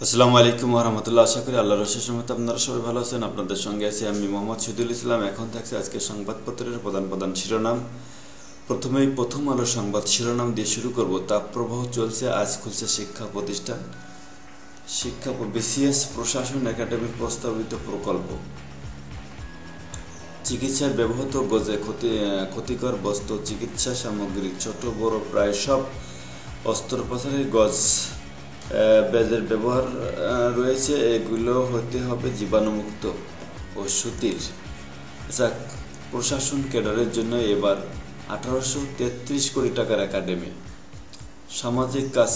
আসসালামু আলাইকুম ওয়া রাহমাতুল্লাহ। আশা করি আল্লাহর অশেষ রহমতে আপনারা সবাই ভালো আছেন। আপনাদের সঙ্গে আছি আমি মোহাম্মদ শহীদুল ইসলাম। এখন থাকছে আজকের সংবাদপত্রের প্রধান শিরোনাম। প্রথমেই প্রথম আলো সংবাদ শিরোনাম দিয়ে শুরু করব। তাপপ্রবাহ চলছে, আজ খুলছে শিক্ষা প্রতিষ্ঠান। বিসিএস প্রশাসন একাডেমির প্রস্তাবিত প্রকল্প। চিকিৎসায় ব্যবহৃত গজে ক্ষতিকর বস্তু, চিকিৎসা সামগ্রী, ছোট বড় প্রায় সব অস্ত্রোপচারের গজ বেজের ব্যবহার রয়েছে। এগুলো হতে হবে জীবাণুমুক্ত ও সুতির। প্রশাসন ক্যাডারের জন্য এবার 1833 কোটি টাকার একাডেমি। সামাজিক কাজ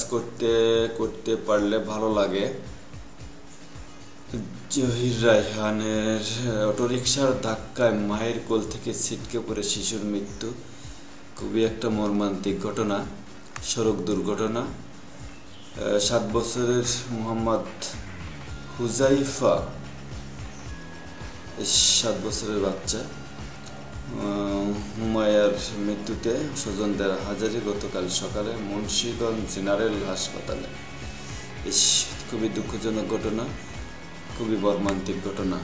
করতে পারলে ভালো লাগে। জহির রায়হানের অটোরিকশার ধাক্কায় মায়ের কোল থেকে ছিটকে পড়ে শিশুর মৃত্যু, খুবই একটা মর্মান্তিক ঘটনা। সড়ক দুর্ঘটনা। 7 বছরের মোহাম্মদ হুজাইফা, 7 বছরের বাচ্চা হুমায়ার মৃত্যুতে স্বজনদের হাজারি গতকাল সকালে মুন্সিগঞ্জ জেনারেল হাসপাতালে। খুবই দুঃখজনক ঘটনা, খুবই মর্মান্তিক ঘটনা।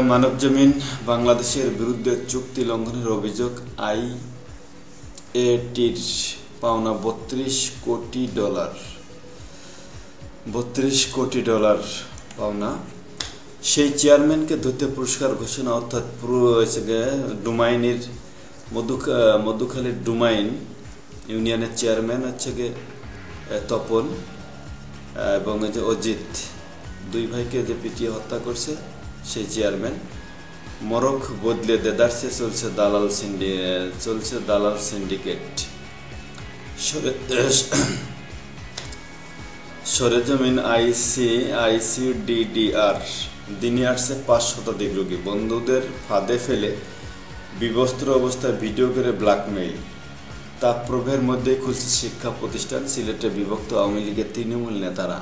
মানবজমিন বাংলাদেশের বিরুদ্ধে চুক্তি লঙ্ঘনের অভিযোগ। আইএটির পাওনা $32 কোটি পাওনা। সেই চেয়ারম্যানকে ধরতে পুরস্কার ঘোষণা, অর্থাৎ ডুমাইনের মধুখালীর ডুমাইন ইউনিয়নের চেয়ারম্যান হচ্ছে গিয়ে তপন এবং যে অজিত, দুই ভাইকে যে পিটিয়ে হত্যা করছে সেই চেয়ারম্যান। মরক বদলে দেদারসে চলছে দালাল সিন্ডিকেট। সরেজমিন আইসিডিডিআর দিনে আসছে 5 শতাধিক রোগী। বন্ধুদের ফাঁদে ফেলে বিবস্ত্র অবস্থায় ভিডিও করে ব্ল্যাকমেইল। তাপপ্রবাহের মধ্যেই খুলছে শিক্ষা প্রতিষ্ঠান। সিলেটে বিভক্ত আওয়ামী লীগের তৃণমূল নেতারা।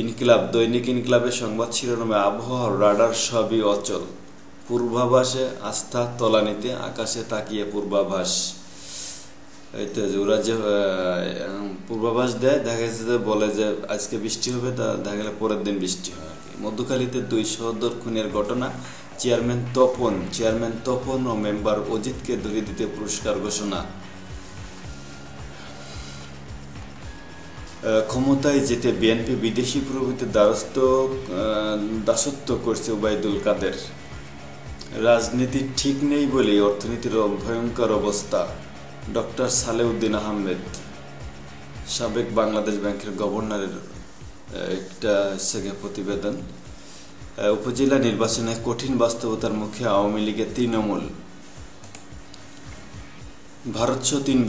ইনকিলাব, দৈনিক ইনকিলাবের সংবাদ শিরোনামে আবহাওয়ার রাডার সবই অচল। পূর্বাভাসে আস্থা তলানিতে, আকাশে তাকিয়ে পূর্বাভাস। ওরা যে পূর্বাভাস দেয়, দেখা যাচ্ছে যে বলে যে আজকে বৃষ্টি হবে, তা দেখা গেলে পরের দিন বৃষ্টি হয় আর কি। মধুখালীতে 2 সহোদর খুনের ঘটনা। চেয়ারম্যান তপন ও মেম্বার অজিতকে ধরিয়ে দিতে পুরস্কার ঘোষণা। ক্ষমতায় যেতে বিএনপি বিদেশি প্রভৃতির দাসত্ব করছে ওবায়দুল কাদের। রাজনীতি ঠিক নেই বলেই অর্থনীতির ভয়ঙ্কর অবস্থা। ডক্টর সালেউদ্দিন আহমেদ, সাবেক বাংলাদেশ ব্যাংকের গভর্নরের একটা প্রতিবেদন। উপজেলা নির্বাচনে কঠিন বাস্তবতার মুখে আওয়ামী লীগের তৃণমূল। ভারতসহ 3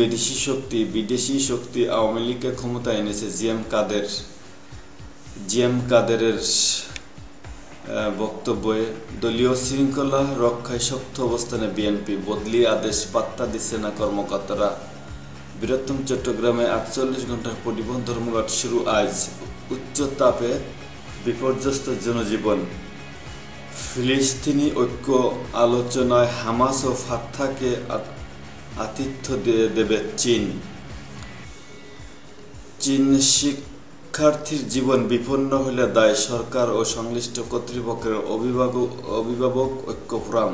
বিদেশি শক্তি আওয়ামী লীগকে ক্ষমতায় এনেছে। জিএম কাদেরের বক্তব্যে দলীয় শৃঙ্খলা রক্ষায় শক্ত অবস্থানে বিএনপি। বদলি আদেশ পাত্তা দিচ্ছে না কর্মকর্তারা। বৃহত্তম চট্টগ্রামে 48 ঘন্টার পরিবহন ধর্মঘট শুরু আজ। উচ্চ তাপে বিপর্যস্ত জনজীবন। ফিলিস্তিনি ঐক্য আলোচনায় হামাস ও ফাত্তাহকে আতিথ্য দেবে চীন। শিক্ষার্থীর জীবন বিপন্ন হলে দায় সরকার ও সংশ্লিষ্ট কর্তৃপক্ষের, অভিভাবক ঐক্য ফোরাম।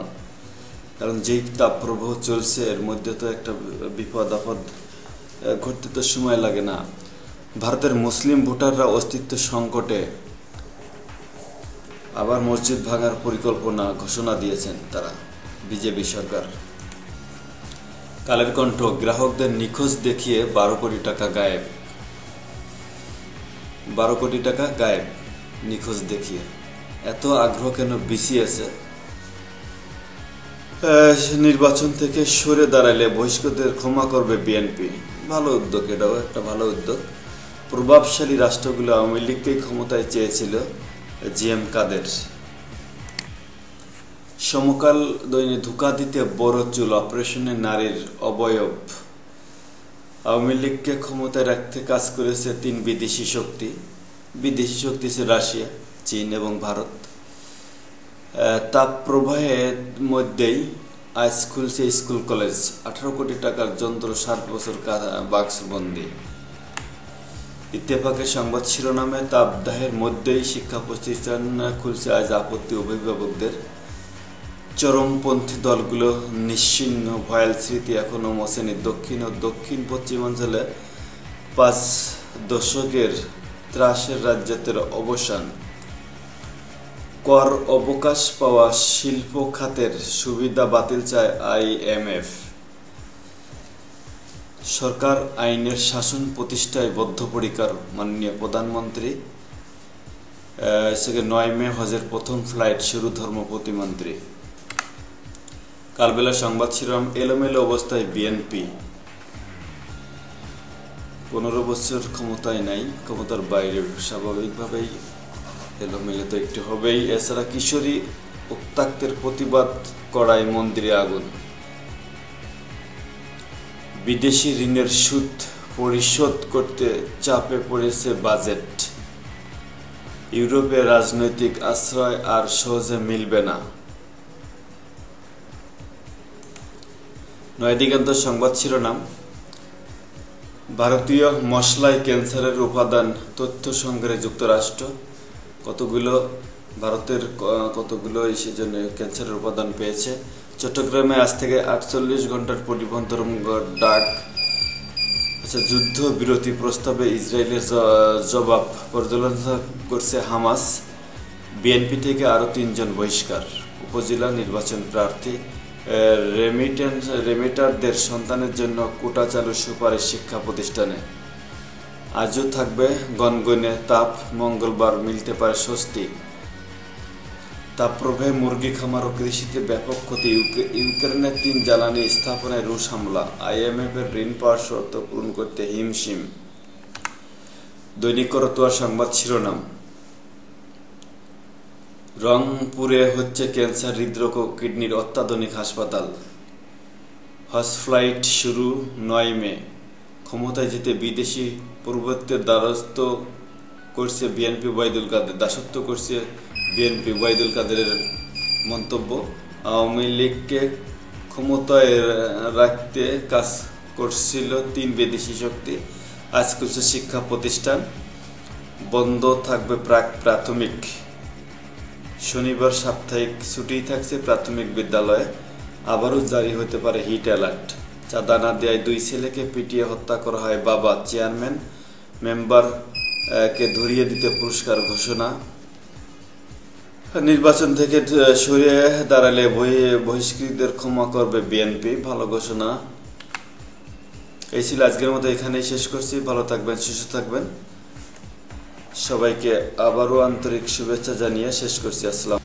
কারণ যেই তাপপ্রবাহ চলছে, এর মধ্যে তো একটা বিপদ আপদ ঘটতে তো সময় লাগে না। ভারতের মুসলিম ভোটাররা অস্তিত্ব সংকটে। আবার মসজিদ ভাঙার পরিকল্পনা ঘোষণা দিয়েছেন তারা, বিজেপি সরকার। কালের কণ্ঠ, গ্রাহকদের নিখোঁজ দেখিয়ে 12 কোটি টাকা গায়েব। 12 কোটি টাকা গায়েব নিখোঁজ দেখিয়ে। এত আগ্রহ কেন বিসিএসে? নির্বাচন থেকে সরে দাঁড়ালে বহিষ্কৃতদের ক্ষমা করবে বিএনপি। ভালো উদ্যোগ, এটাও একটা ভালো উদ্যোগ। প্রভাবশালী রাষ্ট্রগুলো আওয়ামী লীগকেই ক্ষমতায় চেয়েছিল। জিএম কাদের। সমকাল দৈনিক, ধোঁকা দিতে বড় চুল, অপারেশনে নারীর অবয়ব। আওয়ামী লীগকে ক্ষমতায় রাখতে কাজ করেছে 3 বিদেশি শক্তি ছিল রাশিয়া, চীন এবং ভারত। তাপপ্রবাহের মধ্যেই আজ খুলছে স্কুল কলেজ। 18 কোটি টাকার যন্ত্র 7 বছর বাক্সবন্দি। ইত্তেফাকের সংবাদ শিরোনামে তাপদাহের মধ্যেই শিক্ষা প্রতিষ্ঠান খুলছে আজ আপত্তি অভিভাবকদের। চরমপন্থী দলগুলো নিশ্চিহ্ন, ভয়াল স্মৃতি এখনও মোছেনি। দক্ষিণ ও দক্ষিণ পশ্চিমাঞ্চলে 5 দশকের ত্রাসের রাজত্বের অবসান। কর অবকাশ পাওয়া শিল্প খাতের সুবিধা বাতিল চায় IMF। সরকার আইনের শাসন প্রতিষ্ঠায় বদ্ধপরিকর, মাননীয় প্রধানমন্ত্রী। 9 মে হজের প্রথম ফ্লাইট শুরু, ধর্ম প্রতিমন্ত্রী। কালবেলা সংবাদ শিরোনাম এলোমেলো অবস্থায় বিএনপি। 15 বছর ক্ষমতায় নাই, ক্ষমতার বাইরে, স্বাভাবিকভাবেই এলোমেলো তো একটু হবেই। এছাড়া কিশোরী উত্ত্যক্তের প্রতিবাদ করায় মন্দিরে আগুন। বিদেশি ঋণের সুদ পরিশোধ করতে চাপে পড়েছে বাজেট। ইউরোপে রাজনৈতিক আশ্রয় আর সহজে মিলবে না। নয়া দিগন্ত সংবাদ শিরোনাম ভারতীয় মশলায় ক্যান্সারের উপাদান, তথ্য সংগ্রহে যুক্তরাষ্ট্র। ভারতের কতগুলো সেজন্য ক্যান্সারের উপাদান পেয়েছে। চট্টগ্রামে আজ থেকে 48 ঘন্টার পরিবহন ডাক। যুদ্ধ বিরতি প্রস্তাবে ইসরায়েলের জবাব পর্যালোচনা করছে হামাস। বিএনপি থেকে আরও 3 জন বহিষ্কার। উপজেলা নির্বাচন প্রার্থী। রেমিটারদের সন্তানের জন্য কোটা চালুর সুপারিশ শিক্ষা প্রতিষ্ঠানে। আজও থাকবে গনগনে তাপ, মঙ্গলবার মিলতে পারে স্বস্তি। তাপপ্রবাহে মুরগি খামার ও কৃষিতে ব্যাপক ক্ষতি। ইউক্রেনের 3 জ্বালানি স্থাপনায় রুশ হামলা। IMF এর ঋণ পাওয়ার শর্ত পূরণ করতে হিমশিম। দৈনিক করতোয়া সংবাদ শিরোনাম রংপুরে হচ্ছে ক্যান্সার, হৃদরোগ ও কিডনির অত্যাধুনিক হাসপাতাল। হজ ফ্লাইট শুরু 9 মে। ক্ষমতায় যেতে বিদেশি প্রভুত্বের দাসত্ব করছে বিএনপি, ওবায়দুল কাদেরের মন্তব্য। আওয়ামী লীগকে ক্ষমতায় রাখতে কাজ করছিল 3 বিদেশি শক্তি। আজ খুলছে শিক্ষা প্রতিষ্ঠান, বন্ধ থাকবে প্রাথমিক। শনিবার সাপ্তাহিক ছুটি থাকছে প্রাথমিক বিদ্যালয়ে। আবারও জারি হতে পারে হিট অ্যালার্ট। চাঁদা না দেওয়ায় 2 ছেলেকে পিটিয়ে হত্যা করা হয় বাবা। চেয়ারম্যান মেম্বারকে ধরিয়ে দিতে পুরস্কার ঘোষণা। নির্বাচন থেকে সরে দাঁড়ালে বহিষ্কৃতদের ক্ষমা করবে বিএনপি, ভালো ঘোষণা। এই ছিল আজকের মতো, এখানেই শেষ করছি। ভালো থাকবেন, সুস্থ থাকবেন। সবাইকে আবারও আন্তরিক শুভেচ্ছা জানিয়ে শেষ করছি। আসসালাম।